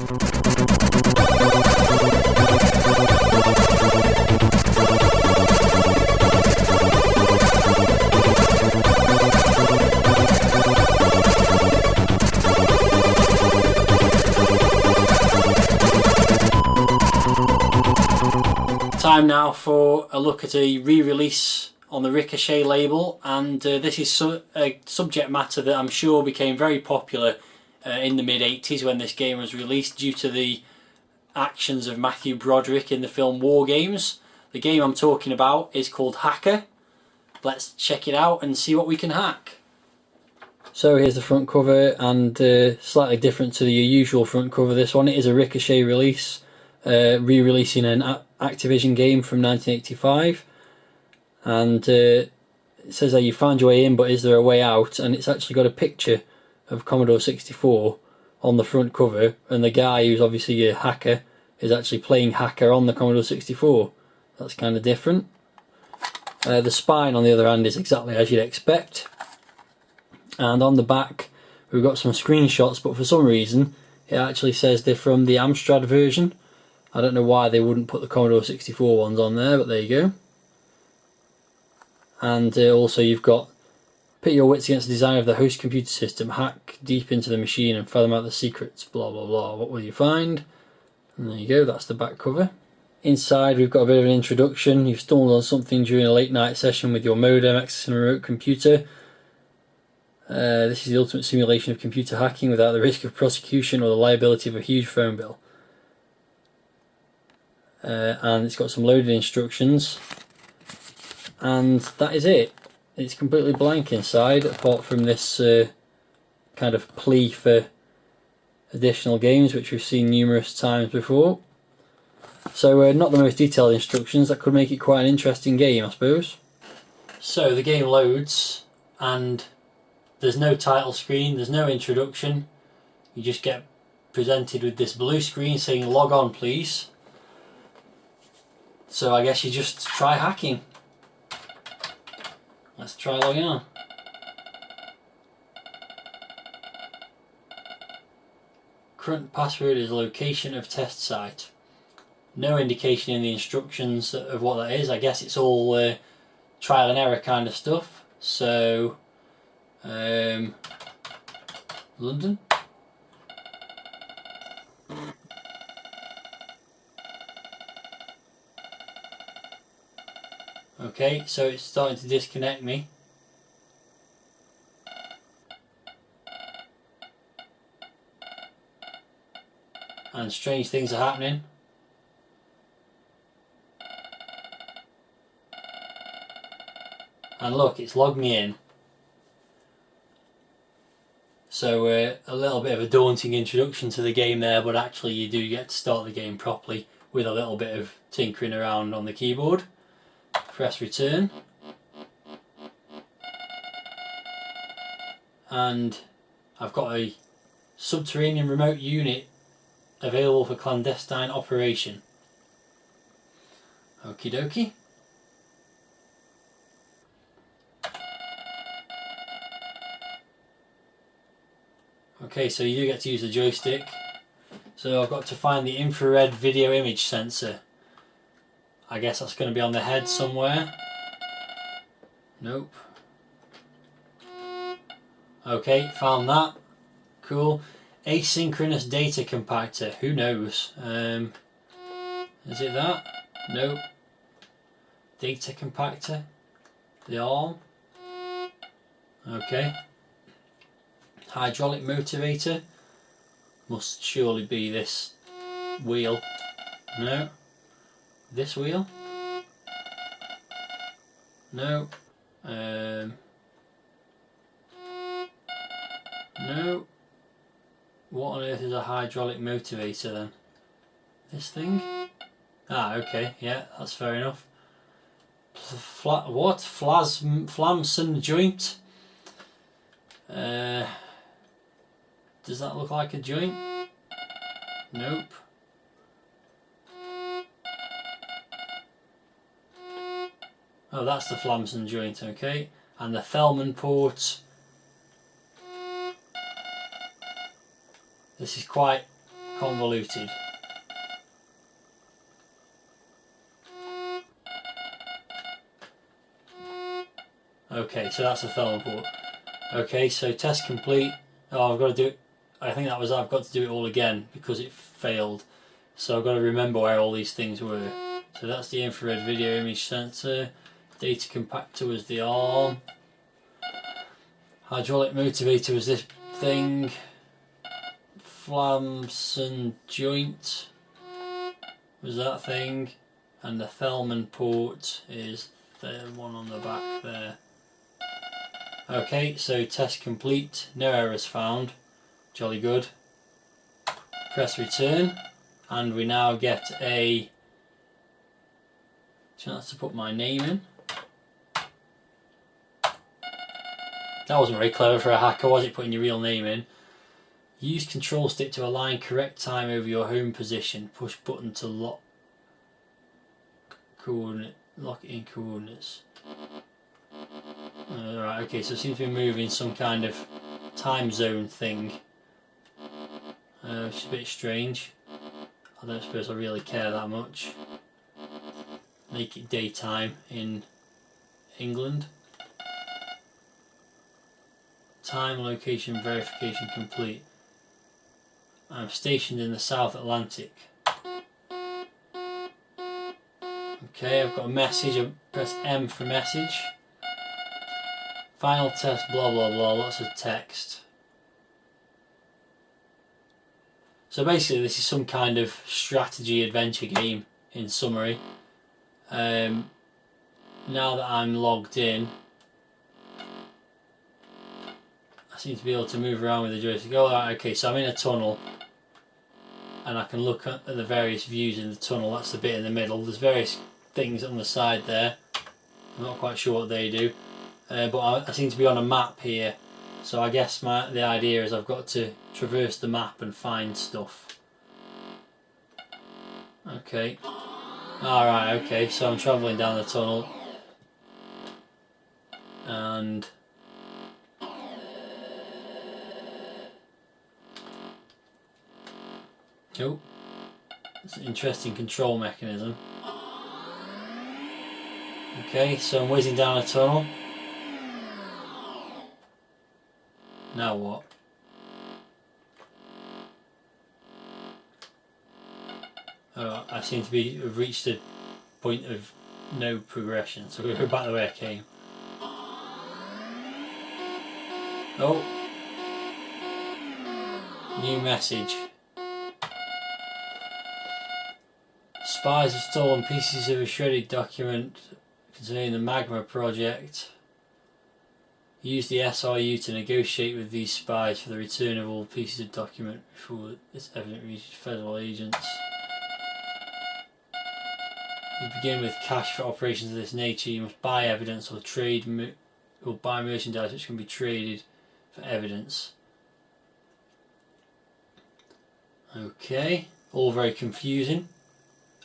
Time now for a look at a re-release on the Ricochet label, and this is a subject matter that I'm sure became very popular in the mid-80s when this game was released due to the actions of Matthew Broderick in the film War Games. The game I'm talking about is called Hacker. Let's check it out and see what we can hack. So here's the front cover, and slightly different to the usual front cover. This one, it is a Ricochet release, re-releasing an Activision game from 1985, and it says that you found your way in, but is there a way out? And it's actually got a picture of Commodore 64 on the front cover, and the guy who's obviously a hacker is actually playing hacker on the Commodore 64. That's kind of different. The spine on the other hand is exactly as you'd expect, and on the back we've got some screenshots, but for some reason it actually says they're from the Amstrad version. I don't know why they wouldn't put the Commodore 64 ones on there, but there you go. And also you've got pit your wits against the design of the host computer system, hack deep into the machine and fathom out the secrets, blah blah blah, what will you find? And there you go, that's the back cover. Inside we've got a bit of an introduction. You've stumbled on something during a late night session with your modem accessing a remote computer. This is the ultimate simulation of computer hacking without the risk of prosecution or the liability of a huge phone bill. And it's got some loaded instructions, and that is it. It's completely blank inside, apart from this kind of plea for additional games, which we've seen numerous times before. So not the most detailed instructions. That could make it quite an interesting game, I suppose. So the game loads, and there's no title screen, there's no introduction. You just get presented with this blue screen saying log on please. So I guess you just try hacking. Let's try logging on. Current password is location of test site. No indication in the instructions of what that is. I guess it's all trial and error kind of stuff. So, London. Okay, so it's starting to disconnect me. And strange things are happening. And look, it's logged me in. So a little bit of a daunting introduction to the game there, but actually you do get to start the game properly with a little bit of tinkering around on the keyboard. Press return, and I've got a subterranean remote unit available for clandestine operation. Okie dokie. Okay, so you do get to use the joystick. So I've got to find the infrared video image sensor. I guess that's going to be on the head somewhere. Nope. Okay, found that. Cool. Asynchronous data compactor. Who knows? Is it that? Nope. Data compactor. The arm. Okay. Hydraulic motivator. Must surely be this wheel. No. This wheel? No. No. What on earth is a hydraulic motivator then? This thing? Ah, okay, yeah, that's fair enough. What? Flamson joint? Does that look like a joint? Nope. Oh, that's the Flamson joint, okay. And the Thellman port. This is quite convoluted. Okay, so that's the Thelma port. Okay, so test complete. Oh, I've got to do it. I think that was I've got to do it all again because it failed. So I've got to remember where all these things were. So that's the infrared video image sensor. Data compactor was the arm. Hydraulic motivator was this thing. Flamson joint was that thing. And the Thelman port is the one on the back there. Okay, so test complete. No errors found. Jolly good. Press return. And we now get a chance to put my name in. That wasn't very clever for a hacker, was it, putting your real name in? Use control stick to align correct time over your home position. Push button to lock in coordinates. Right, okay, so it seems to be moving some kind of time zone thing. Which is a bit strange. I don't suppose I really care that much. Make it daytime in England. Time location verification complete. I'm stationed in the South Atlantic. Okay, I've got a message. I press M for message. Final test, blah blah blah, lots of text. So basically this is some kind of strategy adventure game in summary. Now that I'm logged in, I seem to be able to move around with the joystick. Oh, right, okay, so I'm in a tunnel and I can look at the various views in the tunnel. That's the bit in the middle. There's various things on the side there. I'm not quite sure what they do, but I seem to be on a map here. So I guess the idea is I've got to traverse the map and find stuff. Okay. Alright, okay, so I'm travelling down the tunnel. And oh, it's an interesting control mechanism. Okay, so I'm whizzing down a tunnel. Now what? Oh, I seem to have reached a point of no progression, so we'll go back the way I came. Oh, new message. Spies have stolen pieces of a shredded document concerning the Magma project. Use the SRU to negotiate with these spies for the return of all pieces of document before it's evident reaches federal agents. You begin with cash for operations of this nature. You must buy evidence or or buy merchandise which can be traded for evidence. Okay, all very confusing.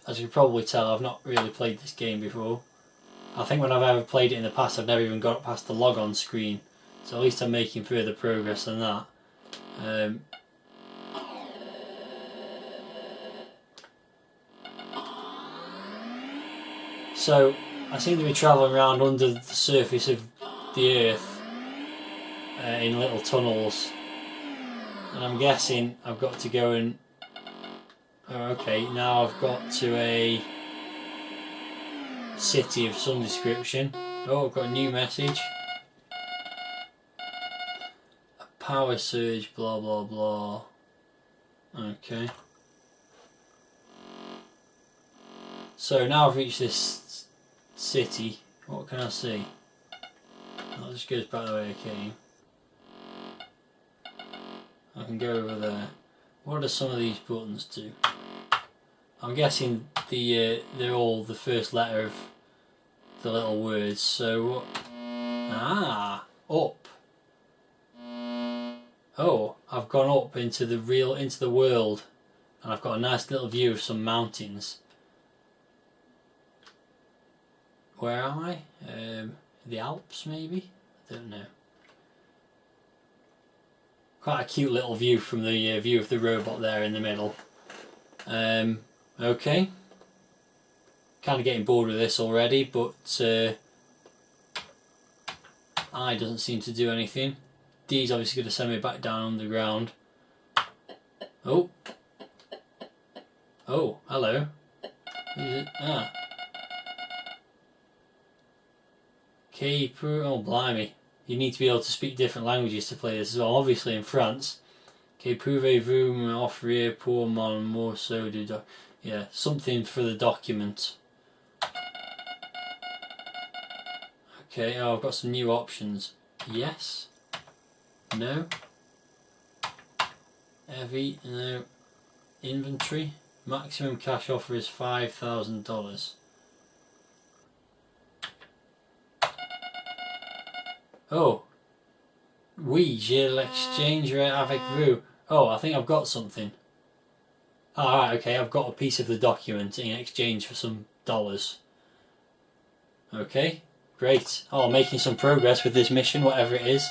As you can probably tell, I've not really played this game before. I think when I've ever played it in the past, I've never even got past the log-on screen. So at least I'm making further progress than that. So I seem to be travelling around under the surface of the earth in little tunnels. And I'm guessing I've got to go and... Oh, okay, now I've got to a city of some description. Oh, I've got a new message. A power surge, blah blah blah. Okay. So now I've reached this city. What can I see? That just goes back the way I came. I can go over there. What do some of these buttons do? I'm guessing they're all the first letter of the little words. So what? Ah, up. Oh, I've gone up into the world, and I've got a nice little view of some mountains. Where am I? The Alps, maybe? I don't know. Quite a cute little view from the view of the robot there in the middle. Okay. Kind of getting bored with this already, but I doesn't seem to do anything. D's obviously going to send me back down underground. Oh. Oh, hello. Who's it? Ah. Oh, blimey. You need to be able to speak different languages to play this as well. Obviously in France. Que pouvez-vous m'offrir pour mon morceau de doc... Yeah, something for the document. Okay, oh, I've got some new options. Yes. No. Heavy. No. Inventory. Maximum cash offer is $5,000. Oh. Oui, j'ai l'exchange avec vous. Oh, I think I've got something. Alright, okay, I've got a piece of the document in exchange for some dollars. Okay, great. Oh, making some progress with this mission, whatever it is.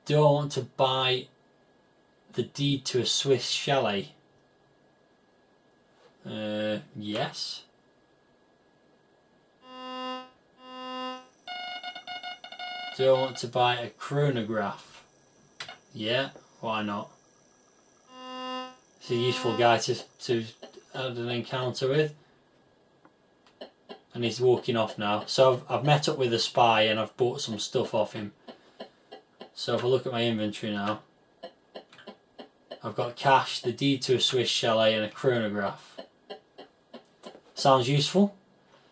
Do I want to buy the deed to a Swiss chalet? Yes. Do I want to buy a chronograph? Yeah, why not? It's a useful guy to have an encounter with. And he's walking off now. So I've met up with a spy and I've bought some stuff off him. So if I look at my inventory now, I've got cash, the deed to a Swiss chalet and a chronograph. Sounds useful.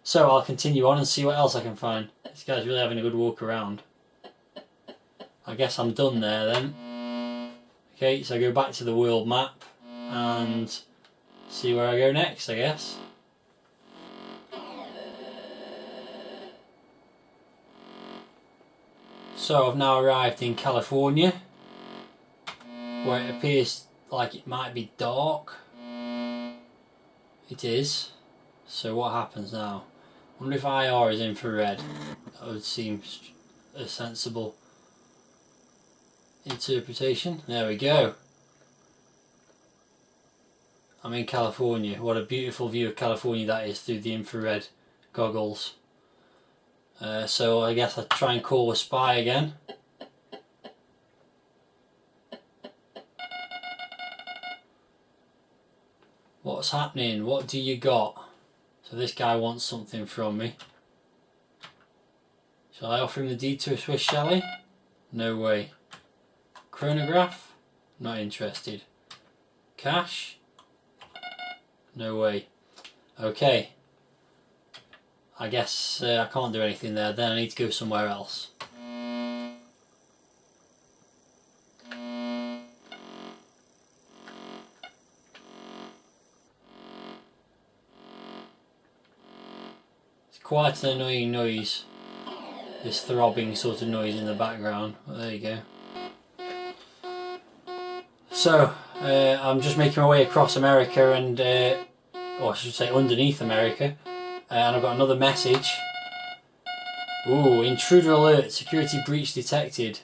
So I'll continue on and see what else I can find. This guy's really having a good walk around. I guess I'm done there then. Okay, so I go back to the world map and see where I go next, I guess. So I've now arrived in California, where it appears like it might be dark. It is. So what happens now? I wonder if IR is infrared. That would seem a sensible interpretation. There we go. I'm in California. What a beautiful view of California that is through the infrared goggles. So I guess I'll try and call a spy again. What's happening? What do you got? So this guy wants something from me. Shall I offer him the deed to a Swiss chalet? No way. Chronograph? Not interested. Cash? No way. Okay. I guess I can't do anything there. Then I need to go somewhere else. It's quite an annoying noise. This throbbing sort of noise in the background. Well, there you go. So, I'm just making my way across America and, or I should say underneath America. And I've got another message. Ooh, intruder alert, security breach detected.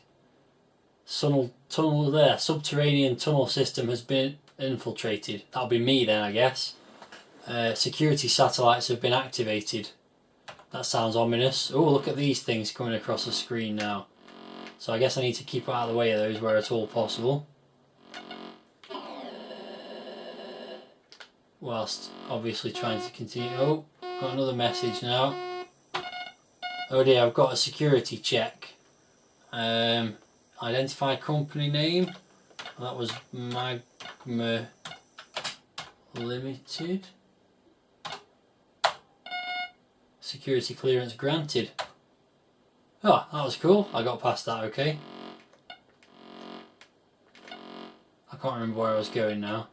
Tunnel there, subterranean tunnel system has been infiltrated. That'll be me then, I guess. Security satellites have been activated. That sounds ominous. Oh, look at these things coming across the screen now. So I guess I need to keep out of the way of those where at all possible. Whilst obviously trying to continue. Oh, got another message now. Oh dear, I've got a security check. Identify company name. That was Magma Limited. Security clearance granted. Oh, that was cool. I got past that okay. I can't remember where I was going now.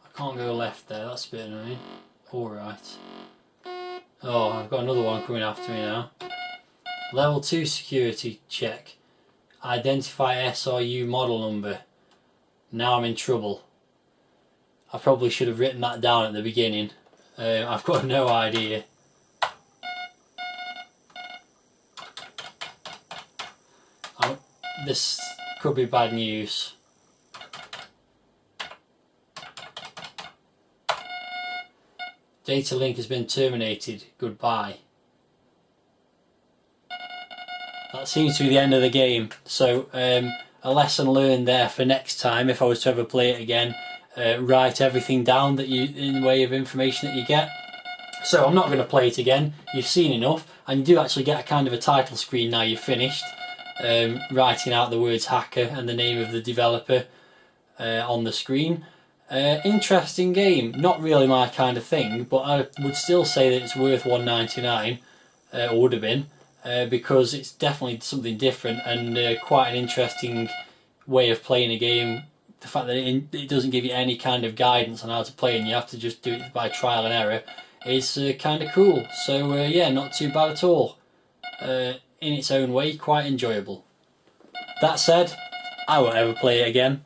I can't go left there, that's a bit annoying. Alright. Oh, I've got another one coming after me now. Level 2 security check. Identify SRU model number. Now I'm in trouble. I probably should have written that down at the beginning. I've got no idea. this could be bad news. Data link has been terminated. Goodbye. That seems to be the end of the game. So a lesson learned there for next time if I was to ever play it again. Write everything down that you in the way of information that you get. So I'm not going to play it again. You've seen enough, and you do actually get a kind of a title screen now you've finished. Writing out the words hacker and the name of the developer on the screen. Interesting game. Not really my kind of thing, but I would still say that it's worth $1.99. Or would have been. Because it's definitely something different and quite an interesting way of playing a game. The fact that it doesn't give you any kind of guidance on how to play and you have to just do it by trial and error is kind of cool. So yeah, not too bad at all. In its own way, quite enjoyable. That said, I won't ever play it again.